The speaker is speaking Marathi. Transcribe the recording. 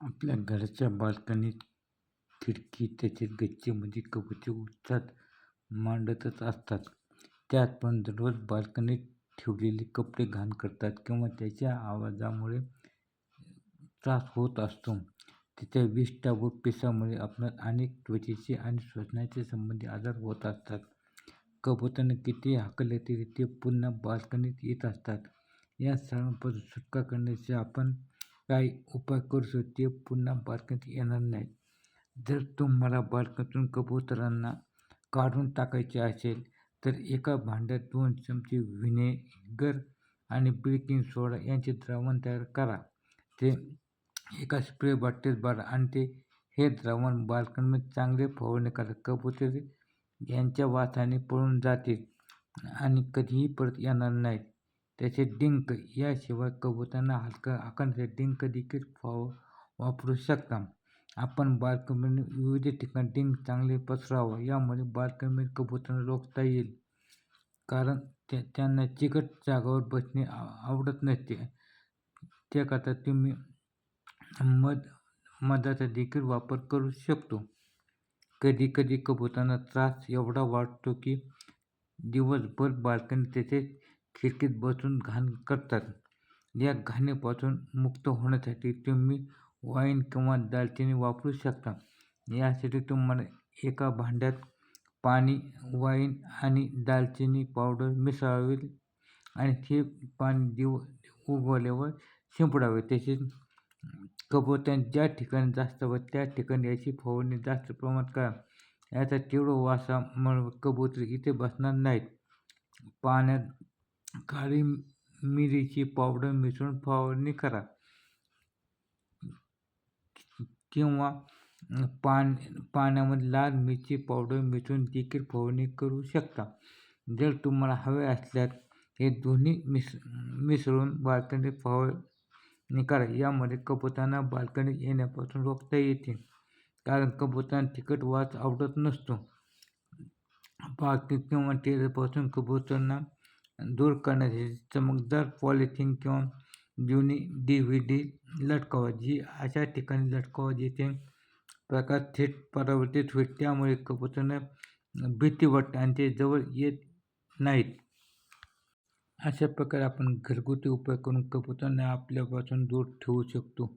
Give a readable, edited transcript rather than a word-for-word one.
आपल्या घराच्या बाल्कनीत, खिडकी, त्याच्या गच्चीमध्ये कबुतरे उत्साहात मांडतच असतात. त्यात पण दररोज बाल्कनीत ठेवलेले कपडे घाण करतात किंवा त्याच्या आवाजामुळे त्रास होत असतो. त्याच्या विष्ठा व पिसामुळे आपणास अनेक त्वचेचे आणि श्वसनाचे संबंधी आजार होत असतात. कबुतरांना कितीही हाकलले तरी ते पुन्हा बाल्कनीत येत असतात. या सर्वांपासून सुटका करण्याचे आपण काही उपाय करू शकतो, ते पुन्हा बाल्कनीत येणार नाहीत. जर तुम्हाला बाल्कनीतून कबुतरांना काढून टाकायचे असेल तर एका भांड्यात 2 चमचे व्हिनेगर आणि बेकिंग सोडा यांचे द्रावण तयार करा. ते एका स्प्रे बाटलीत भरा आणि हे द्रावण बाल्कनीमध्ये चांगले फवारणी करा. कबुतरे यांच्या वासाने पळून जातील आणि कधीही परत येणार नाहीत. त्याचे डिंक, याशिवाय कबुतरांना हाकलण्यासाठी डिंक देखील वापरू शकता. आपण बाल्कनीमध्ये विविध ठिकाणी डिंक चांगले पसरवावा. यामुळे बाल्कनीमध्ये कबुतरांना रोखता येईल, कारण त्यांना चिकट जागावर बसणे आवडत नसते. त्याकरता तुम्ही मधाचा देखील वापर करू शकतो. कधी कधी कबुतरांना त्रास एवढा वाटतो की दिवसभर बाल्कनीत तसेच खिडकीत बसून घाण करतात. या घाणीपासून मुक्त होण्यासाठी तुम्ही वाईन किंवा दालचिनी वापरू शकता. यासाठी तुम्हाला एका भांड्यात पाणी, वाईन आणि दालचिनी पावडर मिसळावे आणि हे पाणी उगवल्यावर शिंपडावे. तसेच कबुतरांना ज्या ठिकाणी जास्त हवं त्या ठिकाणी याची फवारणी जास्त प्रमाणात करा. याचा तीव्र वासामुळे कबुतरे इथे बसणार नाहीत. पाण्यात काळी मिरीची पावडर मिसळून फवारणी करा किंवा पाण्यामध्ये लाल मिरची पावडर मिसळून देखील फवारणी करू शकता. जर तुम्हाला हवे असल्यास हे दोन्ही मिसळून बाल्कनीत फवारणी करा. यामध्ये कबुतरांना बाल्कनीत येण्यापासून रोखता येते, कारण कबुतरांना तिखट वास आवडत नसतो. बाल्कनीत किंवा टेरेसपासून कबुतरांना दूर करण्यासाठी चमकदार पॉलिथिन किंवा जुनी DVD लटकावा. अशा ठिकाणी लटकावा जिथे प्रकाश थेट परावर्तित होईल. त्यामुळे कबुतरांना भीती वाटते आणि ते जवळ येत नाहीत. अशा प्रकारे आपण घरगुती उपाय करून कबुतरांना आपल्यापासून दूर ठेवू शकतो.